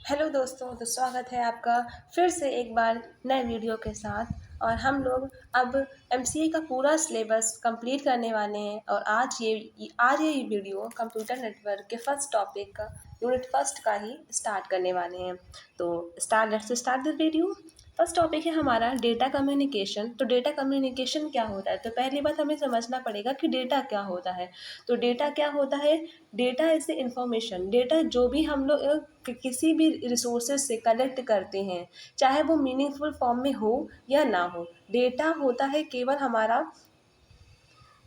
Hello दोस्तों, तो स्वागत है आपका फिर से एक बार नए वीडियो के साथ। और हम लोग अब एमसीए का पूरा सिलेबस कंप्लीट करने वाले हैं। और आज ये वीडियो कंप्यूटर नेटवर्क के फर्स्ट टॉपिक का यूनिट फर्स्ट का ही स्टार्ट करने वाले हैं। तो let's start this video. First topic है हमारा डेटा कम्युनिकेशन। तो डेटा कम्युनिकेशन क्या होता है? तो पहली बात हमें समझना पड़ेगा कि डेटा क्या होता है। तो डेटा क्या होता है? Data is the information. Data जो भी हम लोग किसी भी रिसोर्सेज से कलेक्ट करते हैं, चाहे वो मीनिंगफुल फॉर्म में हो या ना हो, डेटा होता है केवल हमारा।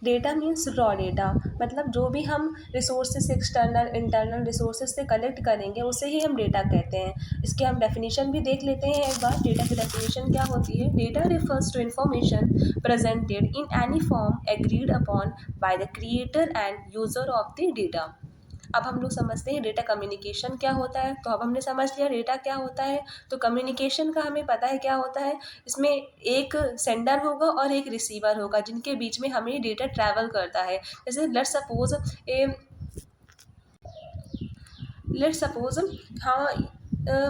डेटा मीन्स रॉ डेटा, मतलब जो भी हम रिसोर्सेज एक्सटर्नल इंटरनल रिसोर्सेज से कलेक्ट करेंगे उसे ही हम डेटा कहते हैं। इसके हम डेफिनेशन भी देख लेते हैं एक बार। डेटा की डेफिनेशन क्या होती है? Data refers to information presented in any form agreed upon by the creator and user of the data. अब हम लोग समझते हैं डेटा कम्युनिकेशन क्या होता है। तो अब हमने समझ लिया डेटा क्या होता है। तो कम्युनिकेशन का हमें पता है क्या होता है। इसमें एक सेंडर होगा और एक रिसीवर होगा जिनके बीच में हमें डेटा ट्रैवल करता है। जैसे लेट्स सपोज हाँ,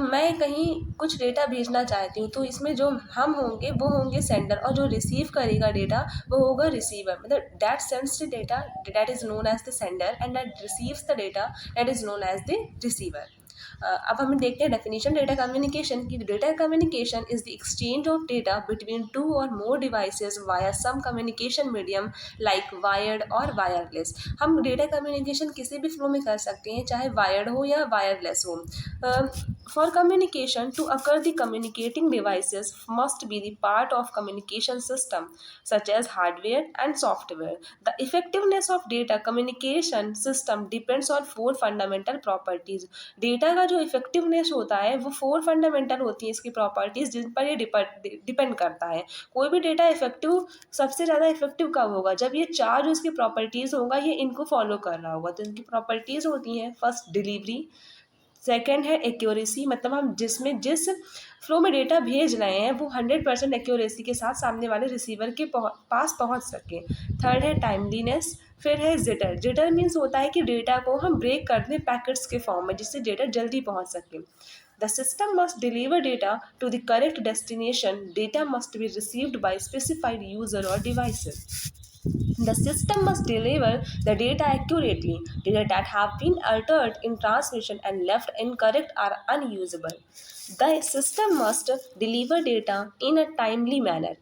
मैं कहीं कुछ डेटा भेजना चाहती हूँ, तो इसमें जो हम होंगे वो होंगे सेंडर, और जो रिसीव करेगा डेटा वो होगा रिसीवर। मतलब that sends the data, that is known as the sender, and that receives the data, that is known as the receiver. अब हम देखते हैं डेफिनेशन डेटा कम्युनिकेशन की। Data communication is the exchange of data between two or more devices via some communication medium like wired or wireless. हम data communication किसी भी flow में कर सकते हैं, चाहे वायर्ड हो या वायरलेस हो। For communication to occur, the communicating devices must be the part of communication system such as hardware and software. The effectiveness of data communication system depends on four fundamental properties. Data का जो effectiveness होता है वो four fundamental होती है इसकी properties, जिन पर ये डिपेंड करता है। कोई भी डेटा इफेक्टिव सबसे ज़्यादा इफेक्टिव कब होगा? जब ये चार जो इसकी प्रॉपर्टीज़ होगा ये इनको फॉलो कर रहा होगा। तो इनकी प्रॉपर्टीज़ होती हैं, फर्स्ट डिलीवरी, सेकेंड है एक्यूरेसी, मतलब हम जिस फ्लो में डेटा भेज रहे हैं वो 100% एक्यूरेसी के साथ सामने वाले रिसीवर के पास पहुंच सके। थर्ड है टाइमलीनेस। फिर है जिटर। जिटर मीन्स होता है कि डेटा को हम ब्रेक कर दें पैकेट्स के फॉर्म में, जिससे डेटा जल्दी पहुंच सके। The system must deliver data to the correct destination. Data must be received by specified user और devices. The system must deliver the data accurately. Data that have been altered in transmission and left incorrect are unusable. The system must deliver data in a timely manner.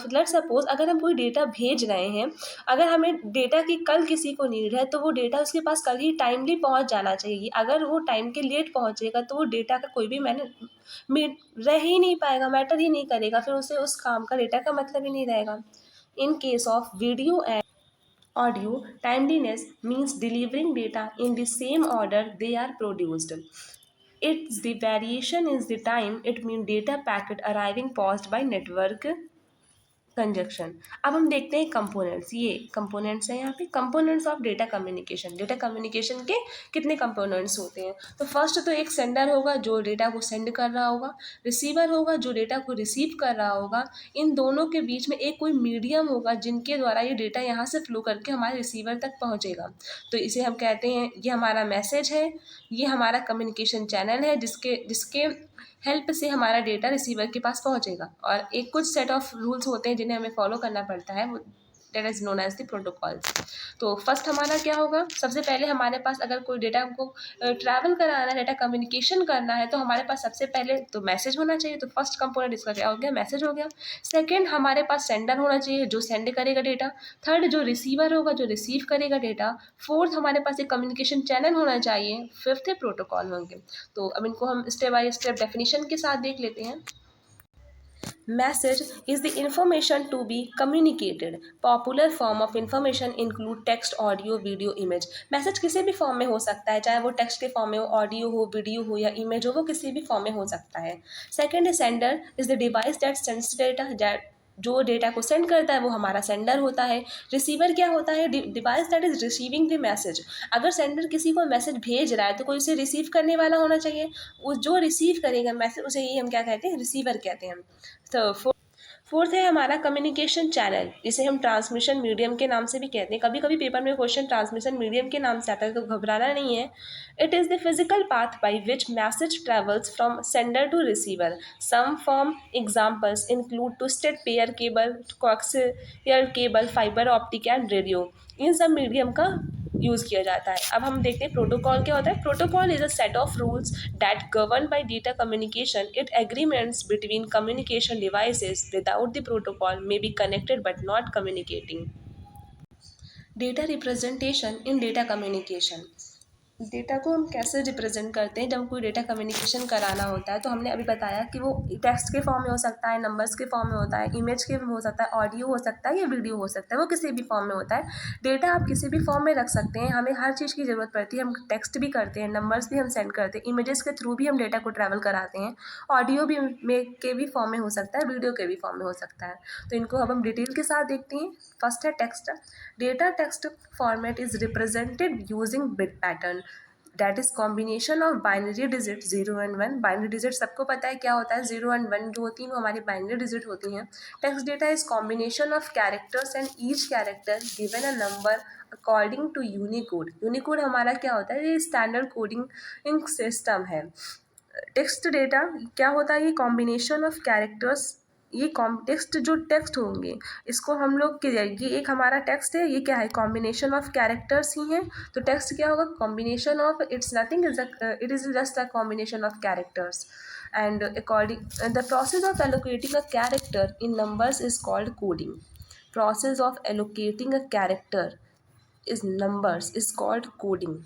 Let's suppose अगर हम कोई data भेज रहे हैं, अगर हमें data की कल किसी को नीड है तो वो डेटा उसके पास कल ही टाइमली पहुंच जाना चाहिए। अगर वो टाइम के लेट पहुंचेगा तो वो डेटा का कोई भी मैंने रह ही नहीं पाएगा, मैटर ही नहीं करेगा, फिर उसे उस काम का डेटा का मतलब ही नहीं रहेगा। In case of video and audio, timeliness means delivering data in the same order they are produced. It's the variation is the time, it means data packet arriving paused by network conjunction. अब हम देखते हैं components. ये components हैं, यहाँ पे components of data communication. Data communication के कितने कंपोनेंट्स होते हैं? तो फर्स्ट तो एक सेंडर होगा जो डेटा को सेंड कर रहा होगा, रिसीवर होगा जो डेटा को रिसीव कर रहा होगा। इन दोनों के बीच में एक कोई मीडियम होगा जिनके द्वारा ये डेटा यहाँ से फ्लो करके हमारे रिसीवर तक पहुँचेगा। तो इसे हम कहते हैं, ये हमारा मैसेज है, ये हमारा कम्युनिकेशन चैनल है जिसके जिसके हेल्प से हमारा डेटा रिसीवर के पास पहुंचेगा। और एक कुछ सेट ऑफ रूल्स होते हैं जिन्हें हमें फॉलो करना पड़ता है, वो that is known as the protocols. तो फर्स्ट हमारा क्या होगा? सबसे पहले हमारे पास अगर कोई डेटा को ट्रैवल कराना है, डेटा कम्युनिकेशन करना है, तो हमारे पास सबसे पहले तो मैसेज होना चाहिए। तो फर्स्ट कंपोनेंट इसका क्या हो गया? मैसेज हो गया। सेकेंड हमारे पास सेंडर होना चाहिए जो सेंड करेगा डेटा। थर्ड जो रिसीवर होगा जो रिसीव करेगा डेटा। फोर्थ हमारे पास एक कम्युनिकेशन चैनल होना चाहिए। फिफ्थ प्रोटोकॉल होंगे। तो अब इनको हम स्टेप बाय स्टेप डेफिनेशन के साथ देख लेते हैं। Message is the information to be communicated. Popular form of information include text, audio, video, image. Message किसी भी फॉर्म में हो सकता है, चाहे वो टेक्स्ट के फॉर्म में हो, ऑडियो हो, वीडियो हो या इमेज हो, वो किसी भी फॉर्म में हो सकता है। Second sender is the device that sends data. जो डेटा को सेंड करता है वो हमारा सेंडर होता है। रिसीवर क्या होता है? Device that is receiving the message. अगर सेंडर किसी को मैसेज भेज रहा है तो कोई उसे रिसीव करने वाला होना चाहिए। उस जो रिसीव करेगा मैसेज उसे ही हम क्या कहते हैं? रिसीवर कहते हैं। तो फोर्थ है हमारा कम्युनिकेशन चैनल, जिसे हम ट्रांसमिशन मीडियम के नाम से भी कहते हैं। कभी कभी पेपर में क्वेश्चन ट्रांसमिशन मीडियम के नाम से आता है, तो घबराना नहीं है। It is the physical path by which message travels from sender to receiver. Some form examples include twisted pair cable, coaxial cable, fibre optic and radio. इन सब मीडियम का यूज़ किया जाता है। अब हम देखते हैं प्रोटोकॉल क्या होता है। Protocol is a set of rules that govern by data communication. It agreements between communication devices without the protocol may be connected but not communicating. Data representation in data communication. Data को हम कैसे represent करते हैं जब कोई data communication कराना होता है, तो हमने अभी बताया कि वो टेक्स्ट के फॉर्म में हो सकता है, नंबर्स के फॉर्म में होता है, इमेज के हो सकता है, ऑडियो हो सकता है या वीडियो हो सकता है, वो किसी भी फॉर्म में होता है। डेटा आप किसी भी फॉर्म में रख सकते हैं, हमें हर चीज़ की ज़रूरत पड़ती है। हम टेक्स्ट भी करते हैं, नंबर्स भी हम सेंड करते हैं, इमेजेस के थ्रू भी हम डेटा को ट्रैवल कराते हैं, ऑडियो भी के भी फॉर्म में हो सकता है, वीडियो के भी फॉर्म में हो सकता है। तो इनको अब हम डिटेल के साथ देखते हैं। फर्स्ट है text. Data text format is represented using bit pattern, that is combination of binary digit 0 and 1। Binary digit सबको पता है क्या होता है, 0 and 1 जो होती हैं वो हमारी बाइनरी डिजिट होती हैं। Text data is combination of characters and each character given a number according to Unicode. Unicode हमारा क्या होता है, ये स्टैंडर्ड कोडिंग सिस्टम है। टेक्स्ट डेटा क्या होता है, ये कॉम्बिनेशन ऑफ कैरेक्टर्स, ये टेक्स्ट जो टेक्स्ट होंगे इसको हम लोग ये एक हमारा टेक्स्ट है, ये क्या है, कॉम्बिनेशन ऑफ कैरेक्टर्स ही हैं। तो टेक्स्ट क्या होगा, combination of, it's nothing it is just a combination of characters. And according the process of allocating a character in numbers is called coding. Process of allocating a character is numbers is called coding.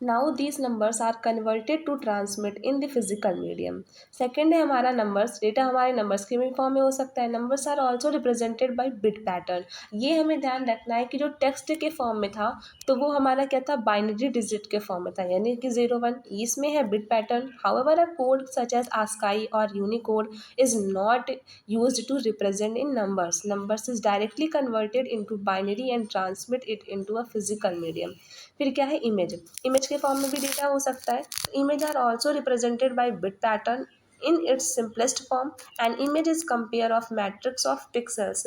Now these numbers are converted to transmit in the physical medium. Second है हमारा numbers. Data हमारे numbers के भी form में हो सकता है। Numbers are also represented by bit pattern. ये हमें ध्यान रखना है कि जो टेक्स्ट के फॉर्म में था तो वो हमारा क्या था, बाइनरी डिजिट के फॉर्म में था, यानी कि 0 1। इसमें है bit pattern. However a code such as ASCII or Unicode is not used to represent in numbers. Numbers is directly converted into binary and transmit it into a physical medium. फिर क्या है, image. Image के form में भी data हो सकता है। Image are also represented by bit pattern in its simplest form. And image is compare of matrix of pixels.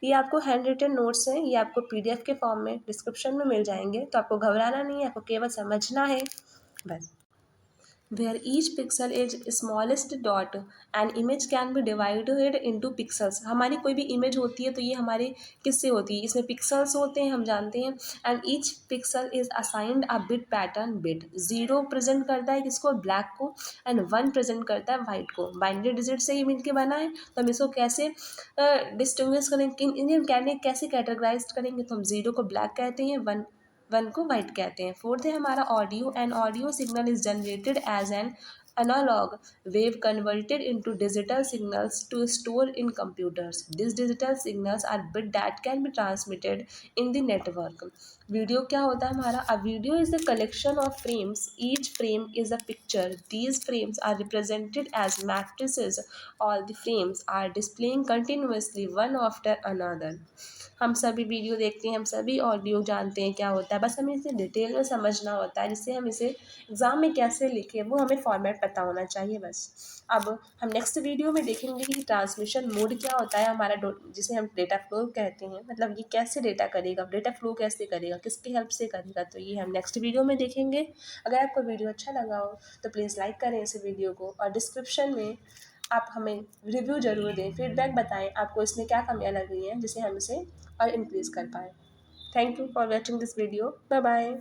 ये आपको हैंड रिटन नोट्स हैं, ये आपको पीडीएफ के फॉर्म में डिस्क्रिप्शन में मिल जाएंगे, तो आपको घबराना नहीं है, आपको केवल समझना है बस। Where each pixel is smallest dot, an image can be divided into pixels। हमारी कोई भी इमेज होती है तो ये हमारे किससे होती है, इसमें पिक्सल्स होते हैं, हम जानते हैं। And each pixel is assigned a bit pattern. Bit 0 present करता है किसको, ब्लैक को, एंड 1 प्रेजेंट करता है वाइट को। बाइनरी डिजिट से ही मिलकर बना है, तो हम इसको कैसे डिस्टिंग्विश करेंगे, इन्हें कैसे कैटेगराइज करेंगे, तो हम 0 को ब्लैक कहते हैं, 1 को वाइट कहते हैं। फोर्थ है हमारा audio. And audio signal is generated as an analog wave converted into digital signals to store in computers. These digital signals are bit that can be transmitted in the network. Video क्या होता है हमारा, a video is a collection of frames. Each frame is a picture. These frames are represented as matrices. All the frames are displaying continuously one after another. हम सभी video देखते हैं, हम सभी ऑडियो जानते हैं क्या होता है, बस हमें इसे डिटेल में समझना होता है, जिससे हम इसे एग्ज़ाम में कैसे लिखें वो हमें फॉर्मेट पता होना चाहिए बस। अब हम नेक्स्ट वीडियो में देखेंगे कि ट्रांसमिशन मोड क्या होता है हमारा, जिसे हम डेटा फ्लो कहते हैं, मतलब ये कैसे डेटा करेगा, डेटा फ्लो कैसे करेगा, किसकी हेल्प से करेगा, तो ये हम नेक्स्ट वीडियो में देखेंगे। अगर आपको वीडियो अच्छा लगा हो तो प्लीज़ लाइक करें इस वीडियो को, और डिस्क्रिप्शन में आप हमें रिव्यू ज़रूर दें, फीडबैक बताएं आपको इसमें क्या कमियाँ लग रही हैं, जिसे हम इसे और इंक्रीज़ कर पाएँ। Thank you for watching this video. Bye bye.